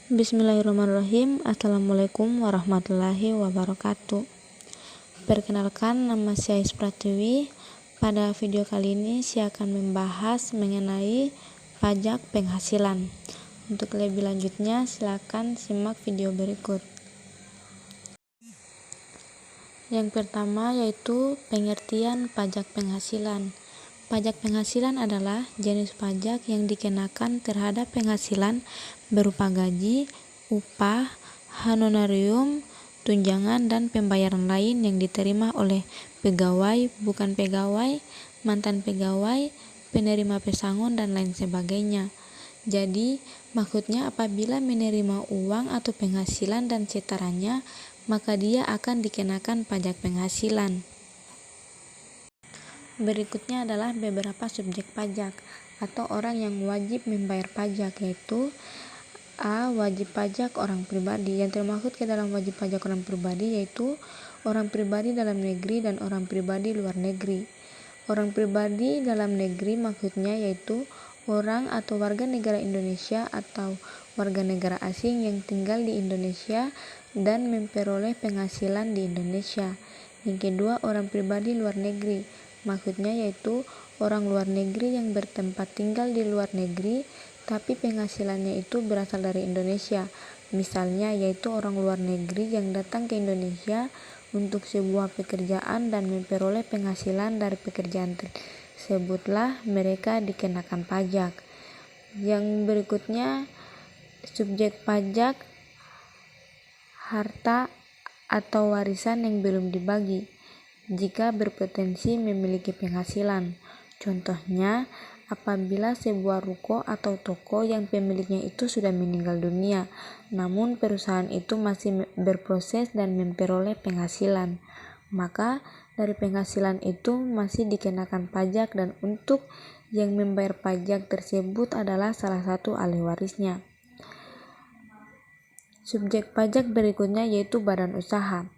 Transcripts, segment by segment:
Bismillahirrahmanirrahim. Assalamualaikum warahmatullahi wabarakatuh. Perkenalkan, nama saya Pratiwi. Pada video kali ini saya akan membahas mengenai pajak penghasilan. Untuk lebih lanjutnya silakan simak video berikut. Yang pertama yaitu pengertian pajak penghasilan. Pajak penghasilan adalah jenis pajak yang dikenakan terhadap penghasilan berupa gaji, upah, honorarium, tunjangan, dan pembayaran lain yang diterima oleh pegawai, bukan pegawai, mantan pegawai, penerima pesangon, dan lain sebagainya. Jadi, maksudnya apabila menerima uang atau penghasilan dan setaranya, maka dia akan dikenakan pajak penghasilan. Berikutnya adalah beberapa subjek pajak atau orang yang wajib membayar pajak, yaitu A. Wajib pajak orang pribadi. Yang termaksud ke dalam wajib pajak orang pribadi yaitu orang pribadi dalam negeri dan orang pribadi luar negeri. Orang pribadi dalam negeri maksudnya yaitu orang atau warga negara Indonesia atau warga negara asing yang tinggal di Indonesia dan memperoleh penghasilan di Indonesia. Yang kedua, orang pribadi luar negeri. Maksudnya yaitu orang luar negeri yang bertempat tinggal di luar negeri tapi penghasilannya itu berasal dari Indonesia. Misalnya yaitu orang luar negeri yang datang ke Indonesia untuk sebuah pekerjaan dan memperoleh penghasilan dari pekerjaan tersebutlah mereka dikenakan pajak. Yang berikutnya subjek pajak harta atau warisan yang belum dibagi jika berpotensi memiliki penghasilan. Contohnya, apabila sebuah ruko atau toko yang pemiliknya itu sudah meninggal dunia, namun perusahaan itu masih berproses dan memperoleh penghasilan, maka dari penghasilan itu masih dikenakan pajak dan untuk yang membayar pajak tersebut adalah salah satu ahli warisnya. Subjek pajak berikutnya yaitu badan usaha.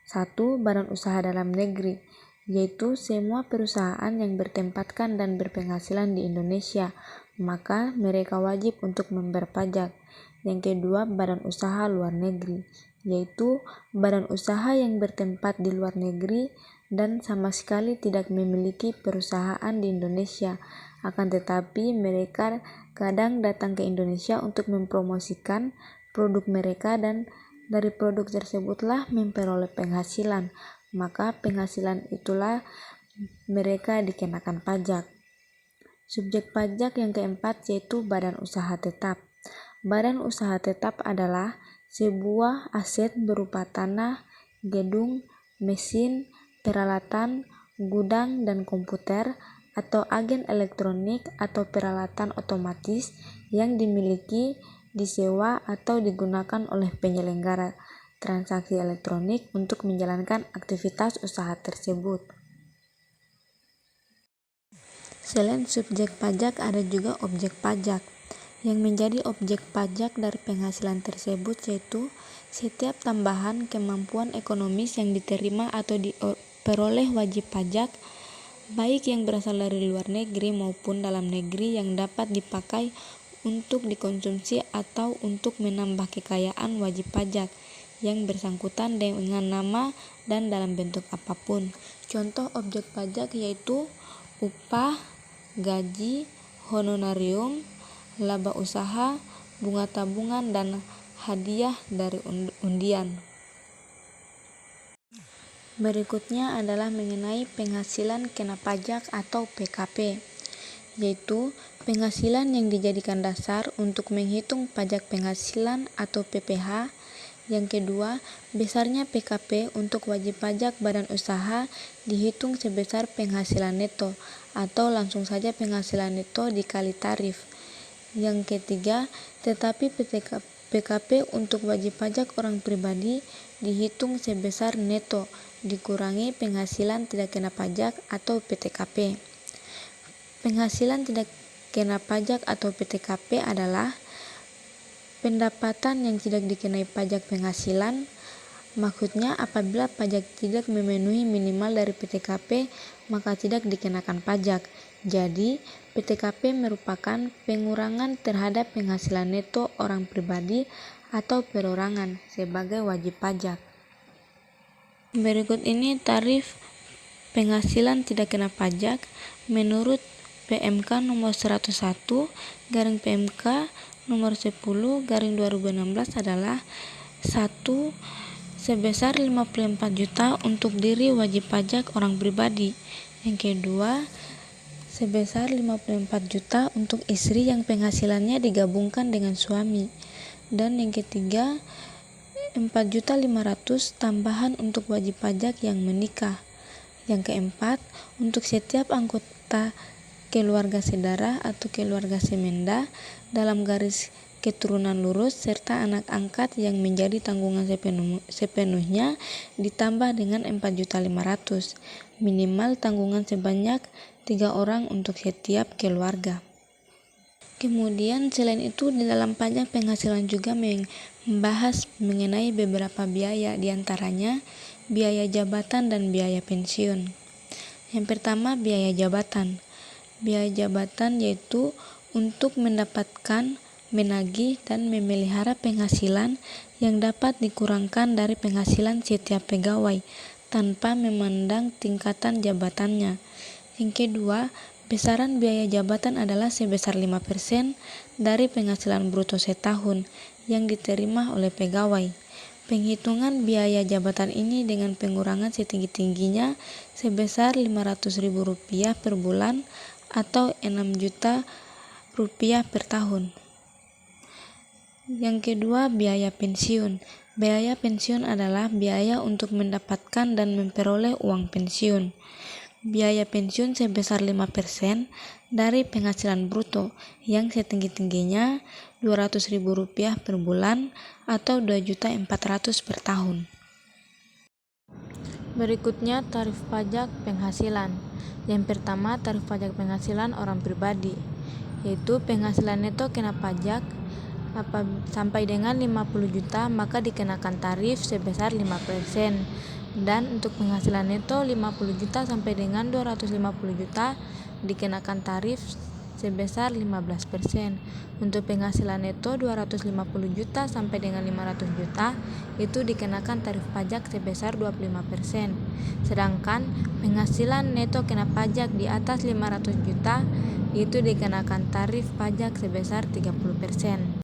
1. Badan usaha dalam negeri, yaitu semua perusahaan yang bertempatkan dan berpenghasilan di Indonesia, maka mereka wajib untuk membayar pajak. Yang kedua, badan usaha luar negeri, yaitu badan usaha yang bertempat di luar negeri dan sama sekali tidak memiliki perusahaan di Indonesia, akan tetapi mereka kadang datang ke Indonesia untuk mempromosikan produk mereka dan dari produk tersebutlah memperoleh penghasilan, maka penghasilan itulah mereka dikenakan pajak. Subjek pajak yang keempat yaitu badan usaha tetap. Badan usaha tetap adalah sebuah aset berupa tanah, gedung, mesin, peralatan, gudang, dan komputer atau agen elektronik atau peralatan otomatis yang dimiliki, disewa atau digunakan oleh penyelenggara transaksi elektronik untuk menjalankan aktivitas usaha tersebut. Selain subjek pajak ada juga objek pajak. Yang menjadi objek pajak dari penghasilan tersebut yaitu setiap tambahan kemampuan ekonomis yang diterima atau diperoleh wajib pajak, baik yang berasal dari luar negeri maupun dalam negeri yang dapat dipakai untuk dikonsumsi atau untuk menambah kekayaan wajib pajak yang bersangkutan dengan nama dan dalam bentuk apapun. Contoh objek pajak yaitu upah, gaji, honorarium, laba usaha, bunga tabungan, dan hadiah dari undian. Berikutnya adalah mengenai penghasilan kena pajak atau PKP, yaitu penghasilan yang dijadikan dasar untuk menghitung pajak penghasilan atau PPh. Yang kedua, besarnya PKP untuk wajib pajak badan usaha dihitung sebesar penghasilan neto atau langsung saja penghasilan neto dikali tarif. Yang ketiga, tetapi PKP untuk wajib pajak orang pribadi dihitung sebesar neto dikurangi penghasilan tidak kena pajak atau PTKP. Penghasilan tidak kena pajak atau PTKP adalah pendapatan yang tidak dikenai pajak penghasilan, Maksudnya apabila pajak tidak memenuhi minimal dari PTKP maka tidak dikenakan pajak. Jadi PTKP merupakan pengurangan terhadap penghasilan neto orang pribadi atau perorangan sebagai wajib pajak. Berikut ini tarif penghasilan tidak kena pajak menurut PMK nomor 101 garing PMK nomor 10 garing 2016 adalah 1. Sebesar 54 juta untuk diri wajib pajak orang pribadi. Yang kedua, sebesar 54 juta untuk istri yang penghasilannya digabungkan dengan suami. Dan yang ketiga, 4.500.000 tambahan untuk wajib pajak yang menikah. Yang keempat, untuk setiap anggota keluarga sedara atau keluarga semenda dalam garis keturunan lurus serta anak angkat yang menjadi tanggungan sepenuhnya ditambah dengan 4.500.000. Minimal tanggungan sebanyak 3 orang untuk setiap keluarga. Kemudian selain itu di dalam pajak penghasilan juga membahas mengenai beberapa biaya, diantaranya biaya jabatan dan biaya pensiun. Yang pertama, biaya jabatan. Biaya jabatan yaitu untuk mendapatkan, menagih, dan memelihara penghasilan yang dapat dikurangkan dari penghasilan setiap pegawai tanpa memandang tingkatan jabatannya. Yang kedua, besaran biaya jabatan adalah sebesar 5% dari penghasilan bruto setahun yang diterima oleh pegawai. Penghitungan biaya jabatan ini dengan pengurangan setinggi-tingginya sebesar Rp500.000 per bulan atau Rp6 juta per tahun. Yang kedua, biaya pensiun. Biaya pensiun adalah biaya untuk mendapatkan dan memperoleh uang pensiun. Biaya pensiun sebesar 5% dari penghasilan bruto yang setinggi-tingginya Rp200.000 per bulan atau Rp2.400.000 per tahun. Berikutnya tarif pajak penghasilan. Yang pertama, tarif pajak penghasilan orang pribadi, yaitu penghasilan neto kena pajak sampai dengan 50 juta maka dikenakan tarif sebesar 5%. Dan untuk penghasilan neto 50 juta sampai dengan 250 juta dikenakan tarif sebesar 15%. Untuk penghasilan neto 250 juta sampai dengan 500 juta itu dikenakan tarif pajak sebesar 25%. Sedangkan penghasilan neto kena pajak di atas 500 juta itu dikenakan tarif pajak sebesar 30%.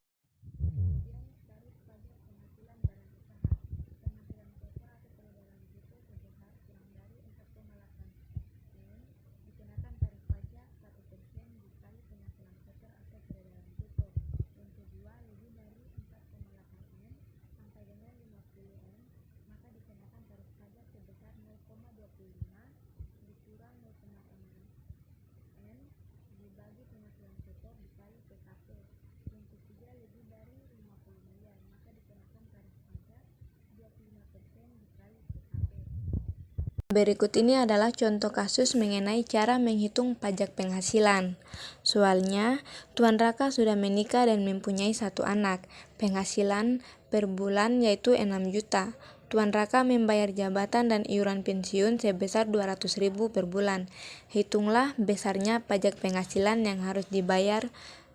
Berikut ini adalah contoh kasus mengenai cara menghitung pajak penghasilan. Soalnya, Tuan Raka sudah menikah dan mempunyai 1 anak. Penghasilan per bulan yaitu 6 juta. Tuan Raka membayar jabatan dan iuran pensiun sebesar 200.000 per bulan. Hitunglah besarnya pajak penghasilan yang harus dibayar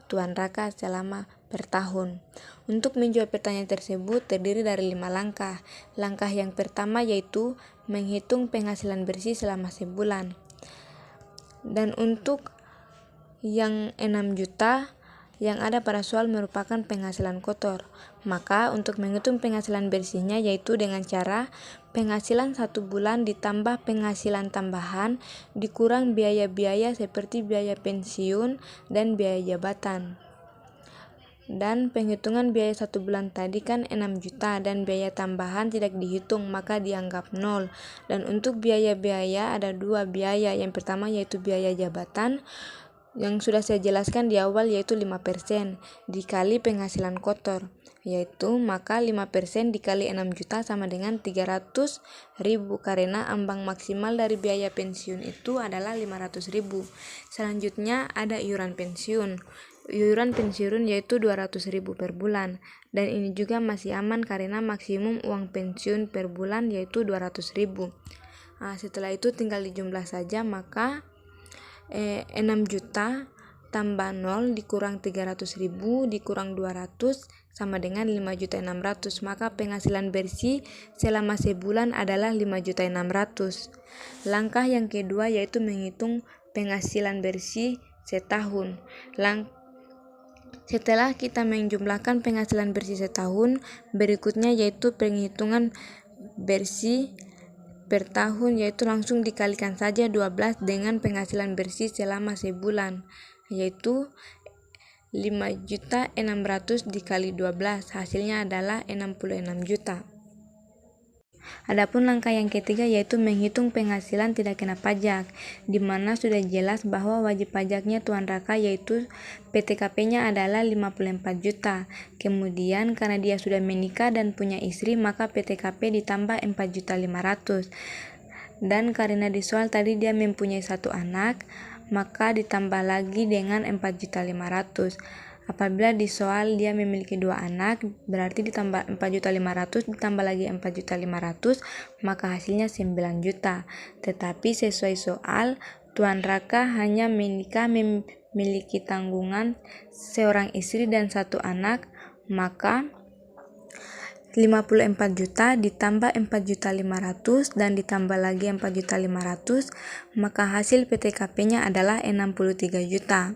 Tuan Raka selama per tahun. Untuk menjawab pertanyaan tersebut terdiri dari 5 langkah. Langkah yang pertama yaitu menghitung penghasilan bersih selama sebulan. Dan untuk yang 6 juta yang ada pada soal merupakan penghasilan kotor. Maka untuk menghitung penghasilan bersihnya yaitu dengan cara penghasilan 1 bulan ditambah penghasilan tambahan dikurang biaya-biaya seperti biaya pensiun dan biaya jabatan. Dan penghitungan biaya 1 bulan tadi kan 6 juta dan biaya tambahan tidak dihitung maka dianggap 0. Dan untuk biaya-biaya ada 2 biaya. Yang pertama yaitu biaya jabatan yang sudah saya jelaskan di awal yaitu 5% dikali penghasilan kotor, yaitu maka 5% dikali 6 juta sama dengan 300.000 karena ambang maksimal dari biaya pensiun itu adalah 500.000. Selanjutnya ada iuran pensiun. iuran pensiun yaitu 200.000 per bulan, dan ini juga masih aman karena maksimum uang pensiun per bulan yaitu 200.000. Setelah itu tinggal dijumlah saja, maka 6 juta tambah 0 dikurang 300.000 dikurang 200 sama dengan 5.600.000, maka penghasilan bersih selama sebulan adalah 5.600.000. Langkah yang kedua yaitu menghitung penghasilan bersih setahun. Setelah kita menjumlahkan penghasilan bersih setahun, berikutnya yaitu penghitungan bersih per tahun, yaitu langsung dikalikan saja 12 dengan penghasilan bersih selama sebulan, yaitu 5.600.000 dikali 12, hasilnya adalah 66 juta. Adapun langkah yang ketiga yaitu menghitung penghasilan tidak kena pajak, di mana sudah jelas bahwa wajib pajaknya tuan raka yaitu PTKP-nya adalah 54 juta. Kemudian karena dia sudah menikah dan punya istri, maka PTKP ditambah 4.500.000. Dan karena di soal tadi dia mempunyai 1 anak, maka ditambah lagi dengan 4.500.000. Apabila di soal dia memiliki 2 anak, berarti ditambah 4.500.000 ditambah lagi 4.500.000, maka hasilnya 9 juta. Tetapi sesuai soal, tuan raka hanya menikah memiliki tanggungan seorang istri dan 1 anak, maka 54 juta ditambah 4.500.000 dan ditambah lagi 4.500.000, maka hasil PTKP-nya adalah 63 juta.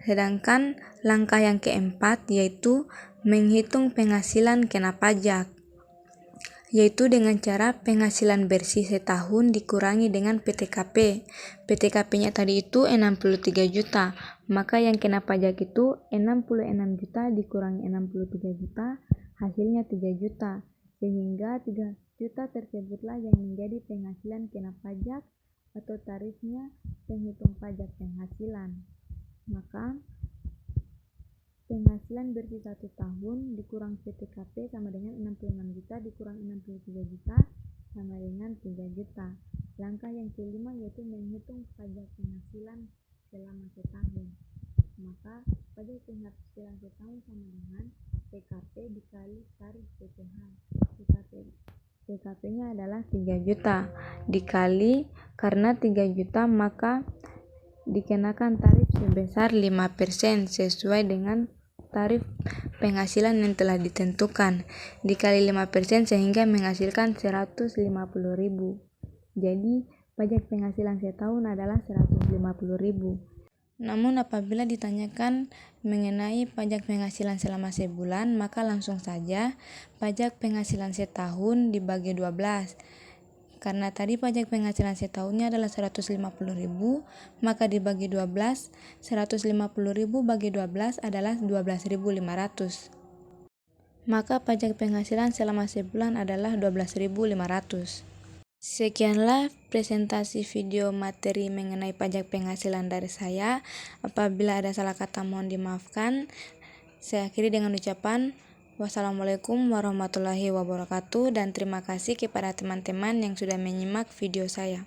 Sedangkan langkah yang keempat yaitu menghitung penghasilan kena pajak, yaitu dengan cara penghasilan bersih setahun dikurangi dengan PTKP. PTKP-nya tadi itu 63 juta, maka yang kena pajak itu 66 juta dikurangi 63 juta, hasilnya 3 juta. Sehingga 3 juta tersebutlah yang menjadi penghasilan kena pajak atau tarifnya penghitung pajak penghasilan. Maka penghasilan bersih 1 tahun dikurang PTKP sama dengan 66 juta dikurang 63 juta sama dengan 3 juta. Langkah yang kelima yaitu menghitung pajak penghasilan selama setahun. Maka pajak penghasilan setahun sama dengan PKP dikali tarif PPh. PKP-nya adalah 3 juta dikali karena 3 juta maka dikenakan tarif sebesar 5% sesuai dengan tarif penghasilan yang telah ditentukan, dikali 5% sehingga menghasilkan 150.000. Jadi pajak penghasilan setahun adalah 150.000. Namun apabila ditanyakan mengenai pajak penghasilan selama sebulan, maka langsung saja pajak penghasilan setahun dibagi 12. Karena tadi pajak penghasilan setahunnya adalah 150.000, maka dibagi 12, 150.000 bagi 12 adalah 12.500. Maka pajak penghasilan selama sebulan adalah 12.500. Sekianlah presentasi video materi mengenai pajak penghasilan dari saya. Apabila ada salah kata mohon dimaafkan. Saya akhiri dengan ucapan wassalamualaikum warahmatullahi wabarakatuh, dan terima kasih kepada teman-teman yang sudah menyimak video saya.